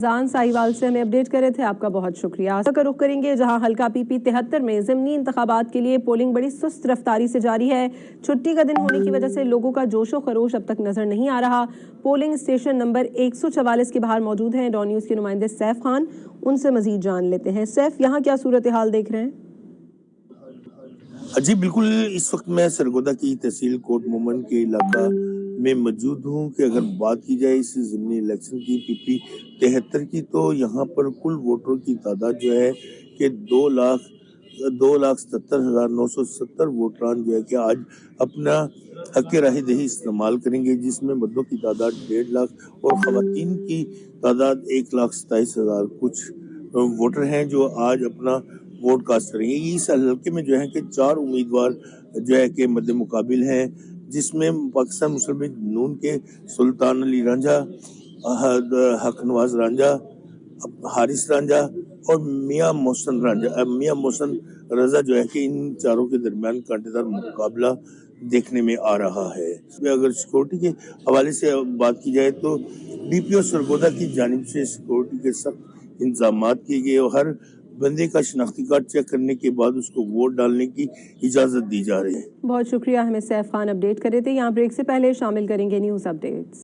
जान साहिवाल से हमें अपडेट कर रहे थे, आपका बहुत शुक्रिया। का रुख करेंगे जहां हल्का पीपी 73 में ज़िमनी इंतखाबात के लिए पोलिंग बड़ी सुस्त रफ्तारी से जारी है। छुट्टी का दिन होने की वजह से लोगों का जोशो खरोश अब तक नजर नहीं आ रहा। पोलिंग स्टेशन नंबर 144 के बाहर मौजूद हैं डॉन न्यूज़ के नुमाइंदे सैफ खान, उनसे मजीद जान लेते हैं। सैफ, यहाँ क्या सूरत हाल देख रहे हैं? जी बिल्कुल, इस वक्त मैं सरगोदा की तहसील कोट मोमन के इलाका में मौजूद हूँ कि अगर बात की जाए इस ज़िमनी इलेक्शन की पीपी 73 की, तो यहाँ पर कुल वोटरों की तादाद जो है कि 2,77,970 वोटरान जो है कि आज अपना हक राह दही इस्तेमाल करेंगे, जिसमें मर्दों की तादाद 1.5 लाख और ख़वातीन की तादाद 1,27,000 कुछ वोटर हैं जो आज अपना वोट कास्ट करेंगे। इस हल्के में जो है कि 4 उम्मीदवार जो है कि मद्दे मुकाबिल हैं, जिसमें पाकिस्तान मुस्लिम लीग नून के सुल्तान अली रांझा, हक नवाज रांझा, हारिस रांझा और मियां मोहसन रजा जो है कि इन चारों के दरमियान कांटेदार मुकाबला देखने में आ रहा है। अगर सिक्योरिटी के हवाले से बात की जाए तो डीपीओ सरगोदा की जानिब से सिक्योरिटी के सख्त इंतजाम किए गए और हर बंदे का शनाख्ती कार्ड चेक करने के बाद उसको वोट डालने की इजाजत दी जा रही है। बहुत शुक्रिया, हमें सैफ खान अपडेट कर रहे थे। यहाँ ब्रेक से पहले शामिल करेंगे न्यूज़ अपडेट्स।